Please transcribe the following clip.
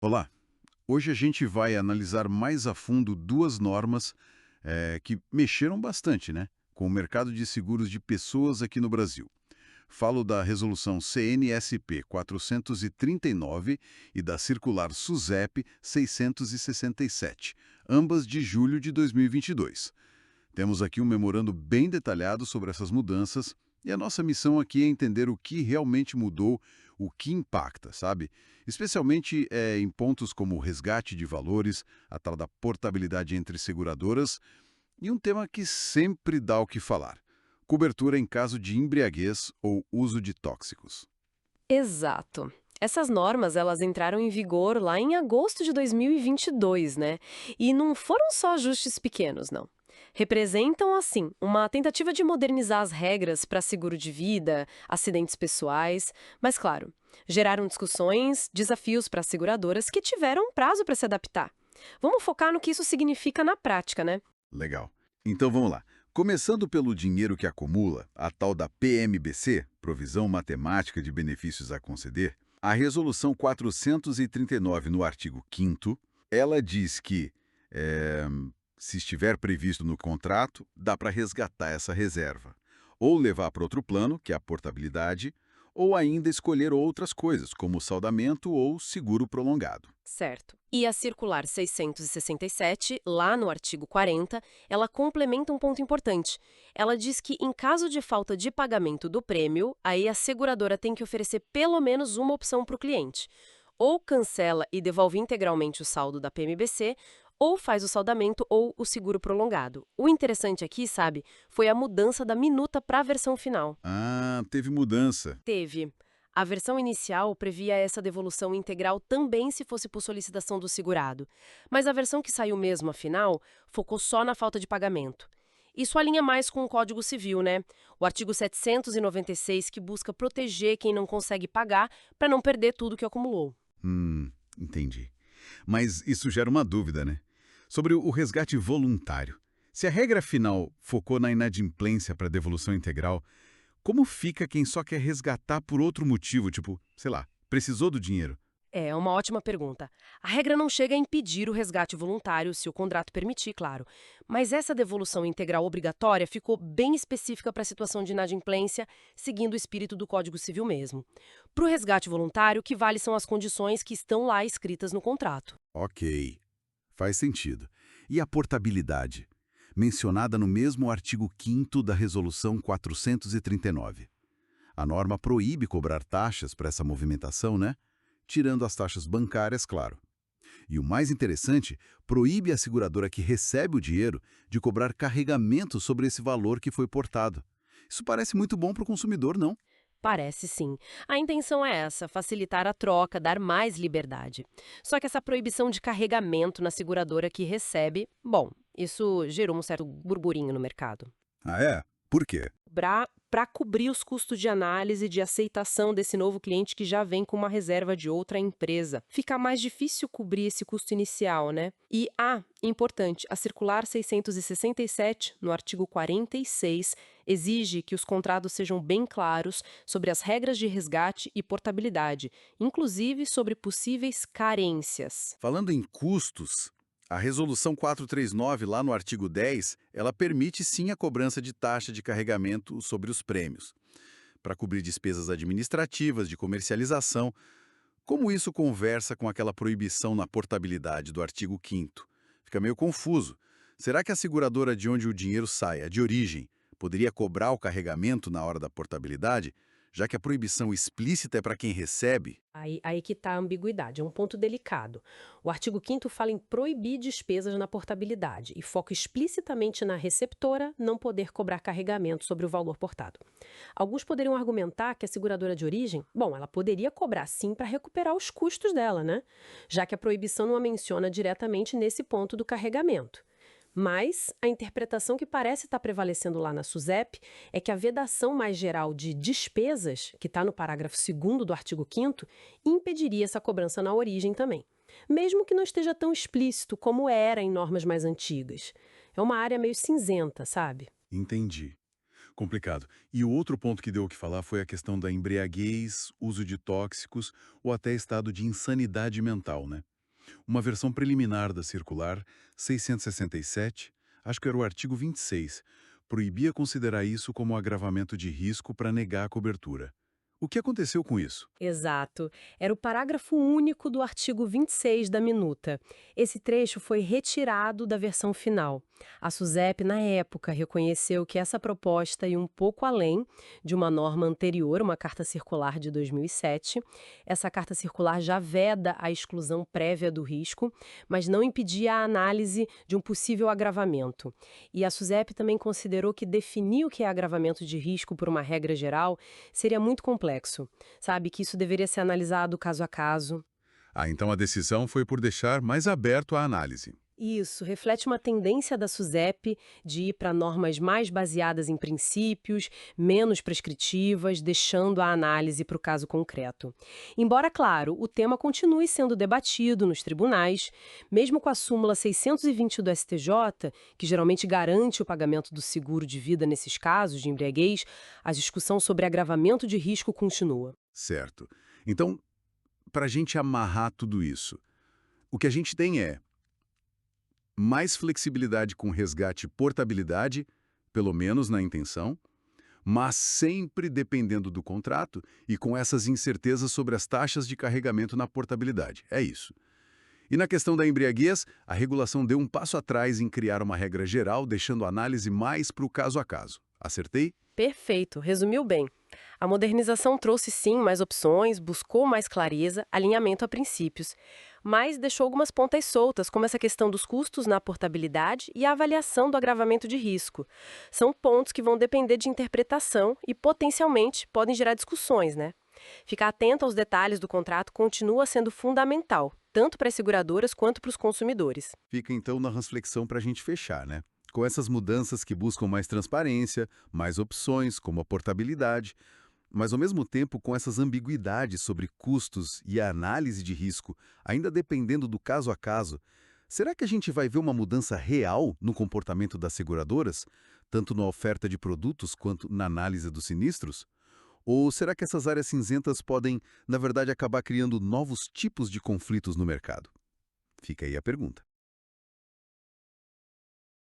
Olá, hoje a gente vai analisar mais a fundo duas normas que mexeram bastante, né, com o mercado de seguros de pessoas aqui no Brasil. Falo da resolução CNSP 439 e da circular SUSEP 667, ambas de julho de 2022. Temos aqui um memorando bem detalhado sobre essas mudanças e a nossa missão aqui é entender o que realmente mudou, o que impacta, sabe? Especialmente em pontos como o resgate de valores, a tal da portabilidade entre seguradoras e um tema que sempre dá o que falar: cobertura em caso de embriaguez ou uso de tóxicos. Exato. Essas normas, elas entraram em vigor lá em agosto de 2022, né? E não foram só ajustes pequenos, não. Representam, assim, uma tentativa de modernizar as regras para seguro de vida, acidentes pessoais, mas, claro, geraram discussões, desafios para as seguradoras que tiveram um prazo para se adaptar. Vamos focar no que isso significa na prática, né? Legal. Então vamos lá. Começando pelo dinheiro que acumula, a tal da PMBC, Provisão Matemática de Benefícios a Conceder, a Resolução 439, no artigo 5º, ela diz que, eh, se estiver previsto no contrato, dá para resgatar essa reserva. Ou levar para outro plano, que é a portabilidade, ou ainda escolher outras coisas, como saldamento ou seguro prolongado. Certo. E a circular 667, lá no artigo 40, ela complementa um ponto importante. Ela diz que, em caso de falta de pagamento do prêmio, aí a seguradora tem que oferecer pelo menos uma opção para o cliente. Ou cancela e devolve integralmente o saldo da PMBC, ou faz o saldamento ou o seguro prolongado. O interessante aqui, sabe, foi a mudança da minuta para a versão final. Ah, teve mudança. Teve. A versão inicial previa essa devolução integral também se fosse por solicitação do segurado, mas a versão que saiu mesmo, afinal, focou só na falta de pagamento. Isso alinha mais com o Código Civil, né? O artigo 796, que busca proteger quem não consegue pagar para não perder tudo que acumulou. Entendi. Mas isso gera uma dúvida, né? Sobre o resgate voluntário. Se a regra final focou na inadimplência para devolução integral, como fica quem só quer resgatar por outro motivo, tipo, sei lá, precisou do dinheiro? É uma ótima pergunta. A regra não chega a impedir o resgate voluntário, se o contrato permitir, claro. Mas essa devolução integral obrigatória ficou bem específica para a situação de inadimplência, seguindo o espírito do Código Civil mesmo. Para o resgate voluntário, o que vale são as condições que estão lá escritas no contrato. Ok, faz sentido. E a portabilidade? Mencionada no mesmo artigo 5º da Resolução 439. A norma proíbe cobrar taxas para essa movimentação, né? Tirando as taxas bancárias, claro. E o mais interessante, proíbe a seguradora que recebe o dinheiro de cobrar carregamento sobre esse valor que foi portado. Isso parece muito bom para o consumidor, não? Parece sim. A intenção é essa, facilitar a troca, dar mais liberdade. Só que essa proibição de carregamento na seguradora que recebe, bom, isso gerou um certo burburinho no mercado. Ah, é? Por quê? Para cobrir os custos de análise e de aceitação desse novo cliente que já vem com uma reserva de outra empresa. Fica mais difícil cobrir esse custo inicial, né? E, importante, a Circular 667, no artigo 46, exige que os contratos sejam bem claros sobre as regras de resgate e portabilidade, inclusive sobre possíveis carências. Falando em custos, a Resolução 439, lá no artigo 10, ela permite sim a cobrança de taxa de carregamento sobre os prêmios, para cobrir despesas administrativas, de comercialização. Como isso conversa com aquela proibição na portabilidade do artigo 5º? Fica meio confuso. Será que a seguradora de onde o dinheiro sai, a de origem, poderia cobrar o carregamento na hora da portabilidade, já que a proibição explícita é para quem recebe? Aí que está a ambiguidade, é um ponto delicado. O artigo 5º fala em proibir despesas na portabilidade e foca explicitamente na receptora não poder cobrar carregamento sobre o valor portado. Alguns poderiam argumentar que a seguradora de origem, bom, ela poderia cobrar sim para recuperar os custos dela, né? Já que a proibição não a menciona diretamente nesse ponto do carregamento. Mas a interpretação que parece estar prevalecendo lá na SUSEP é que a vedação mais geral de despesas, que está no parágrafo 2º do artigo 5º, impediria essa cobrança na origem também, mesmo que não esteja tão explícito como era em normas mais antigas. É uma área meio cinzenta, sabe? Entendi. Complicado. E o outro ponto que deu o que falar foi a questão da embriaguez, uso de tóxicos ou até estado de insanidade mental, né? Uma versão preliminar da circular 667, acho que era o artigo 26, proibia considerar isso como agravamento de risco para negar a cobertura. O que aconteceu com isso? Exato. Era o parágrafo único do artigo 26 da minuta. Esse trecho foi retirado da versão final. A SUSEP, na época, reconheceu que essa proposta ia um pouco além de uma norma anterior, uma carta circular de 2007. Essa carta circular já veda a exclusão prévia do risco, mas não impedia a análise de um possível agravamento. E a SUSEP também considerou que definir o que é agravamento de risco por uma regra geral seria muito complexo. Sabe, que isso deveria ser analisado caso a caso. Ah, então a decisão foi por deixar mais aberto a análise. Isso reflete uma tendência da SUSEP de ir para normas mais baseadas em princípios, menos prescritivas, deixando a análise para o caso concreto. Embora, claro, o tema continue sendo debatido nos tribunais, mesmo com a súmula 620 do STJ, que geralmente garante o pagamento do seguro de vida nesses casos de embriaguez, a discussão sobre agravamento de risco continua. Certo. Então, para a gente amarrar tudo isso, o que a gente tem é mais flexibilidade com resgate e portabilidade, pelo menos na intenção, mas sempre dependendo do contrato e com essas incertezas sobre as taxas de carregamento na portabilidade. É isso. E na questão da embriaguez, a regulação deu um passo atrás em criar uma regra geral, deixando a análise mais para o caso a caso. Acertei? Perfeito, resumiu bem. A modernização trouxe sim mais opções, buscou mais clareza, alinhamento a princípios, mas deixou algumas pontas soltas, como essa questão dos custos na portabilidade e a avaliação do agravamento de risco. São pontos que vão depender de interpretação e potencialmente podem gerar discussões, né? Ficar atento aos detalhes do contrato continua sendo fundamental, tanto para as seguradoras quanto para os consumidores. Fica então na reflexão para a gente fechar, né? Com essas mudanças que buscam mais transparência, mais opções, como a portabilidade, mas ao mesmo tempo com essas ambiguidades sobre custos e a análise de risco, ainda dependendo do caso a caso, será que a gente vai ver uma mudança real no comportamento das seguradoras, tanto na oferta de produtos quanto na análise dos sinistros? Ou será que essas áreas cinzentas podem, na verdade, acabar criando novos tipos de conflitos no mercado? Fica aí a pergunta.